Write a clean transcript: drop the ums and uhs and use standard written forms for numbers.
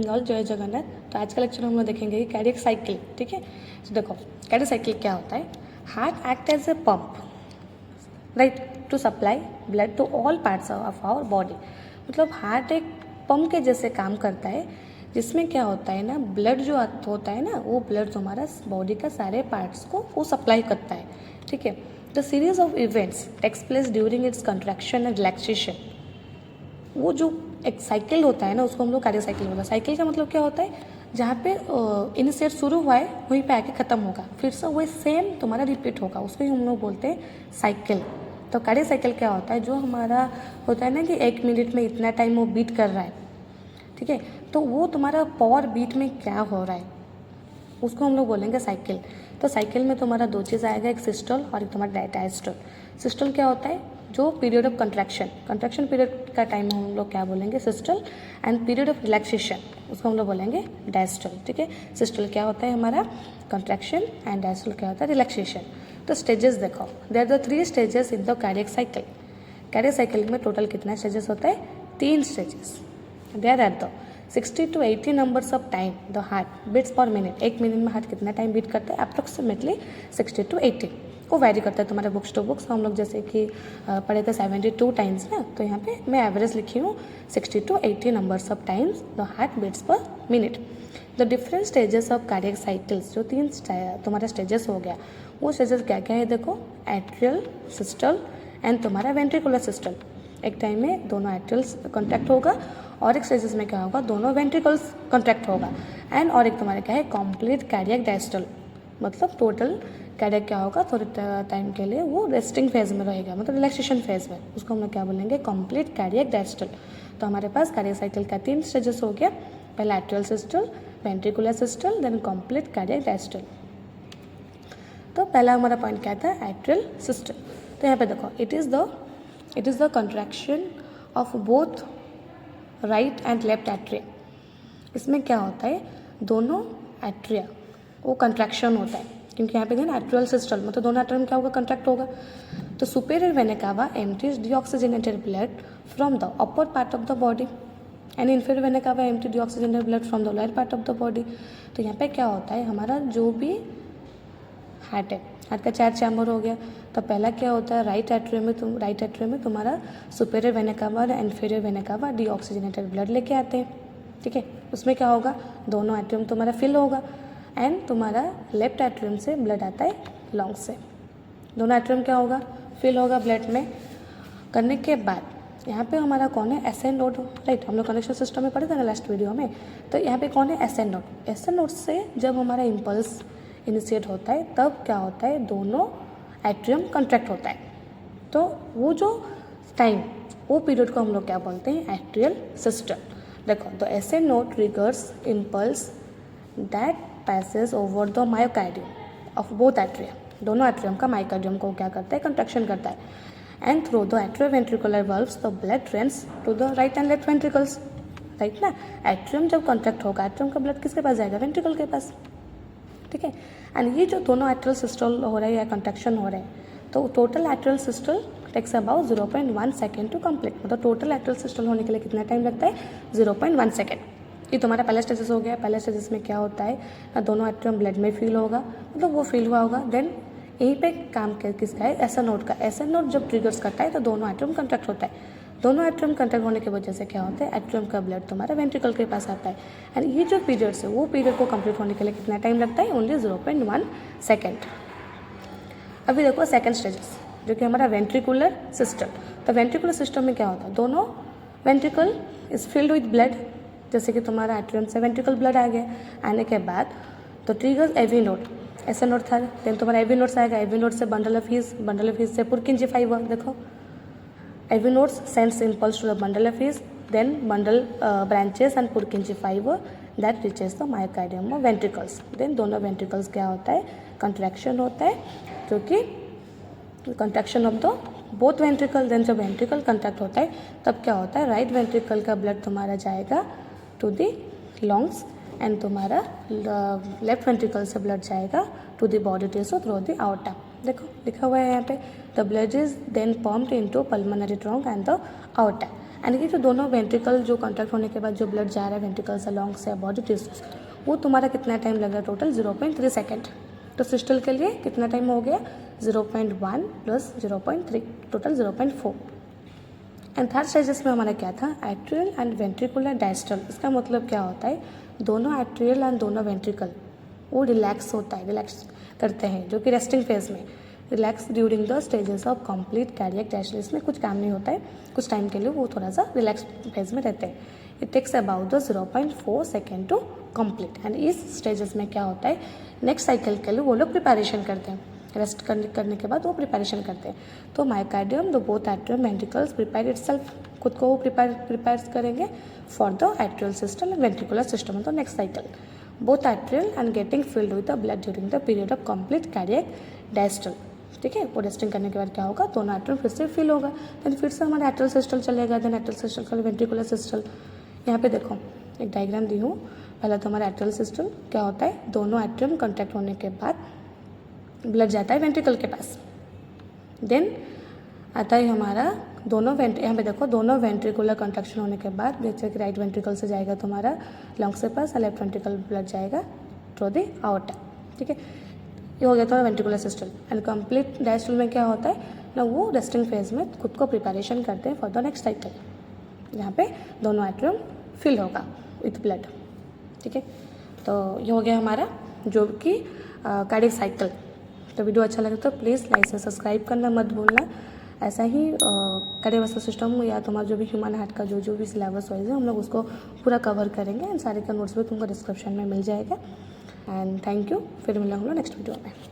All जय जगन्नाथ। तो आज का लेक्चर हम लोग देखेंगे कि कार्डियक साइकिल। ठीक है, तो देखो कार्डियक साइकिल क्या होता है। Heart act as a pump, right, to supply blood to all parts of our body. मतलब हार्ट एक पंप के जैसे काम करता है, जिसमें क्या होता है ना, ब्लड जो होता है ना, वो ब्लड हमारा बॉडी का सारे पार्ट्स को वो सप्लाई करता है। ठीक है, the series of events takes place during its contraction and relaxation. वो जो एक साइकिल होता है ना, उसको हम लोग कार्डियक साइकिल बोलते हैं। साइकिल का मतलब क्या होता है, जहाँ पे इनिशिएट शुरू हुआ है वहीं पे आके ख़त्म होगा, फिर से वही सेम तुम्हारा रिपीट होगा, उसको ही हम लोग बोलते हैं साइकिल। तो कार्डियक साइकिल क्या होता है, जो हमारा होता है ना कि 1 मिनट में इतना टाइम वो बीट कर रहा है, ठीक है, तो वो तुम्हारा पर बीट में क्या हो रहा है, उसको हम लोग बोलेंगे साइकिल। तो साइकिल में तुम्हारा दो चीज़ आएगा, एक सिस्टोल और एक तुम्हारा डायस्टोल। सिस्टोल क्या होता है, जो पीरियड ऑफ कंट्रैक्शन पीरियड का टाइम हम लोग क्या बोलेंगे, systole, and period of relaxation उसको हम लोग बोलेंगे डायस्टोल। ठीक है, सिस्टोल क्या होता है हमारा कंट्रैक्शन एंड डायस्टोल क्या होता है रिलैक्सेशन। तो स्टेजेस देखो, there are the 3 stages in the cardiac cycle. Cardiac cycle में टोटल कितना स्टेजेस होता है, 3 stages. There are the 60 to 80 numbers of time the heart beats per minute. 1 minute में हार्ट कितना टाइम बीट करता है, अप्रोक्सीमेटली 60 to 80 को vary करता है तुम्हारे बुक्स टू बुक्स। हम लोग जैसे कि पढ़े थे 72 टाइम्स ना, तो यहाँ पे मैं एवरेज लिखी हूँ 60 to 80 numbers of times the heart beats per minute. The different stages of cardiac cycles, जो 3 तुम्हारा स्टेजेस हो गया, वो स्टेजेस क्या क्या है देखो, एट्रियल सिस्टल एंड तुम्हारा वेंट्रिकुलर सिस्टल। एक टाइम में दोनों एट्रियल्स कॉन्ट्रैक्ट होगा और एक स्टेजेस में क्या होगा, दोनों वेंट्रिकल्स कॉन्ट्रैक्ट होगा। एंड और एक तुम्हारा क्या है, कंप्लीट कार्डियक डायस्टल, मतलब टोटल कार्डियक क्या होगा, थोड़े टाइम के लिए वो रेस्टिंग फेज में रहेगा, मतलब रिलैक्सेशन फेज में, उसको हम लोग क्या बोलेंगे, कंप्लीट कार्डियक डायस्टल। तो हमारे पास कार्डियक साइकिल का 3 स्टेजेस हो गया, पहला atrial सिस्टल, ventricular सिस्टल, then complete cardiac डायस्टल। तो पहला हमारा पॉइंट क्या था, एट्रियल सिस्टल। तो यहाँ पे देखो, it is the contraction of both right and left atria. इसमें क्या होता है, दोनों एट्रिया वो कंट्रैक्शन होता है, क्योंकि यहाँ पे ना एट्रियल सिस्टल मतलब दोनों एट्रिया में क्या होगा, कंट्रैक्ट होगा। तो superior vena cava empties deoxygenated blood from the upper part of the body and inferior vena cava empty deoxygenated blood from the lower part of the body. तो यहाँ पे क्या होता है, हमारा जो भी हार्ट है, हार्ट का 4 चैम्बर हो गया। तो पहला क्या होता है, राइट एट्रियम में तुम्हारा सुपेरियर वेना कावा और inferior vena cava deoxygenated blood लेके आते हैं। ठीक है, उसमें क्या होगा, दोनों एट्रियम तुम्हारा फिल होगा एंड तुम्हारा लेफ्ट एट्रियम से ब्लड आता है लंग्स से। दोनों एट्रियम क्या होगा, फिल होगा ब्लड में। करने के बाद यहाँ पे हमारा कौन है, एसएन नोड, राइट, हम लोग कनेक्शन सिस्टम में पढ़े थे ना लास्ट वीडियो में। तो यहाँ पे कौन है, एसएन नोड। एसएन नोड से जब हमारा इम्पल्स इनिशिएट होता है, तब क्या होता है, दोनों एट्रियम कॉन्ट्रैक्ट होता है। तो वो जो टाइम, वो पीरियड को हम लोग क्या बोलते हैं, एट्रियल सिस्टल। देखो, the SN node triggers impulse that passes over the myocardium of both atrium. दोनों एट्रियम का मायोकार्डियम को क्या करता है, कंट्रैक्शन करता है। And through the atrioventricular valves the blood drains to the right and left ventricles, right ना। Atrium जब कॉन्ट्रैक्ट होगा, एट्रियम का ब्लड किसके पास जाएगा, वेंट्रिकल के पास। ठीक है, एंड ये जो दोनों एट्रियल सिस्टल हो रहे हैं या कंट्रैक्शन हो रहे हैं, तो total atrial systole takes about 0.1 second to complete. मतलब टोटल एट्रियल सिस्टल होने के लिए कितना टाइम लगता है, 0.1 सेकेंड। ये तुम्हारा पहला स्टेजेस हो गया। पहला स्टेजेस में क्या होता है, दोनों एट्रियम ब्लड में फील होगा, मतलब वो फील हुआ होगा। देन यहीं पे काम किसका है, एसएन नोड का। एसएन नोड जब ट्रिगर्स करता है तो दोनों एट्रियम कंट्रैक्ट होता है। दोनों एट्रियम कंट्रैक्ट होने की वजह से क्या होता है, एट्रियम का ब्लड तुम्हारा वेंट्रिकल के पास आता है। एंड ये जो पीरियड्स है, वो पीरियड को कंप्लीट होने के लिए कितना टाइम लगता है, ओनली 0.1 सेकेंड। अभी देखो सेकेंड स्टेजेस, जो कि हमारा वेंट्रिकुलर सिस्टम। तो वेंट्रिकुलर सिस्टम में क्या होता है, दोनों ventricle is filled with blood, जैसे कि तुम्हारा एट्रियम से वेंट्रिकल ब्लड आ गया। आने के बाद तो ट्रिगर्स एवी नोड, ऐसा नोड था, देन तुम्हारा एवी नोड्स आएगा। एवी नोड से बंडल ऑफ हीज से पुरकिंजी फाइबर। देखो, AV nodes sends impulse to the bundle of His, then bundle branches and Purkinje fiber that reaches the myocardium of ventricles. Then दोनों ventricles क्या होता है, contraction होता है, क्योंकि contraction of the both ventricle. Then जब ventricle contract होता है, तब क्या होता है, राइट वेंट्रिकल का ब्लड तुम्हारा जाएगा टू दी लंग्स एंड तुम्हारा लेफ्ट वेंट्रिकल से ब्लड जाएगा to the body tissue through the aorta. देखो लिखा हुआ है यहाँ पे, the blood is then pumped into pulmonary trunk and the aorta and ये जो दोनों वेंट्रिकल जो कॉन्ट्रैक्ट होने के बाद जो ब्लड जा रहा है वेंट्रिकल से लॉन्ग से बॉडी टिश्यूज, वो तुम्हारा कितना टाइम लग रहा है, टोटल 0.3 सेकेंड। तो सिस्टल के लिए कितना टाइम हो गया, 0.1 plus 0.3, total 0.4। And third stages में हमारा क्या था, एट्रियल एंड वेंट्रिकुलर डायस्टल। इसका मतलब क्या होता है, दोनों एट्रियल एंड दोनों वेंट्रिकल वो रिलैक्स होता है, रिलैक्स करते हैं, जो कि रेस्टिंग फेज में, relax during the stages of complete cardiac diastole. इसमें कुछ काम नहीं होता है, कुछ टाइम के लिए वो थोड़ा सा रिलैक्स फेज में रहते हैं। It takes about the 0.4 second to complete. And इस स्टेजेस में क्या होता है, नेक्स्ट साइकिल के लिए वो लोग प्रिपरेशन करते हैं, रेस्ट करने के बाद वो प्रिपरेशन करते हैं। तो myocardium the both atrium ventricles prepare itself, खुद को वो प्रिपेयर करेंगे for the atrial system and ventricular system. तो next cycle both atrial and getting filled with the blood during the period of complete cardiac diastole. ठीक है, वो resting करने के बाद क्या होगा, दोनों एट्रियल फिर से फिल होगा, देन फिर से हमारा एट्रियल सिस्टल चलेगा, देन एट्रियल सिस्टल का वेंट्रिकुलर सिस्टल। यहाँ पे देखो एक डायग्राम दी हूँ, पहला तो हमारा एट्रियल सिस्टल क्या होता है, दोनों एट्रियम कॉन्टैक्ट होने के बाद ब्लड जाता है वेंट्रिकल के पास, देन आता है हमारा दोनों यहाँ पे देखो दोनों वेंट्रिकुलर कंट्रैक्शन होने के बाद, जैसे कि राइट वेंट्रिकल से जाएगा तुम्हारा लंग्स के पास और लेफ्ट वेंट्रिकल ब्लड जाएगा थ्रू द आउटर। ठीक है, ये हो गया था वेंट्रिकुलर सिस्टल। एंड कंप्लीट डायस्टल में क्या होता है ना, वो रेस्टिंग फेज में खुद को प्रिपरेशन करते हैं फॉर द नेक्स्ट साइकिल, यहाँ पे दोनों एट्रियम फिल होगा विथ ब्लड। ठीक है, तो ये हो गया हमारा जो कि कार्डियक साइकिल। तो वीडियो अच्छा लगे तो प्लीज़ लाइक से सब्सक्राइब करना मत भूलना। ऐसा ही कार्डियोवास्कुलर सिस्टम या तुम्हारा जो भी ह्यूमन हार्ट का जो भी सिलेबस वाइज है हम लोग उसको पूरा कवर करेंगे, एंड सारे का नोट्स भी तुमको डिस्क्रिप्शन में मिल जाएगा। एंड थैंक यू, फिर मिलेंगे हम लोग नेक्स्ट वीडियो में।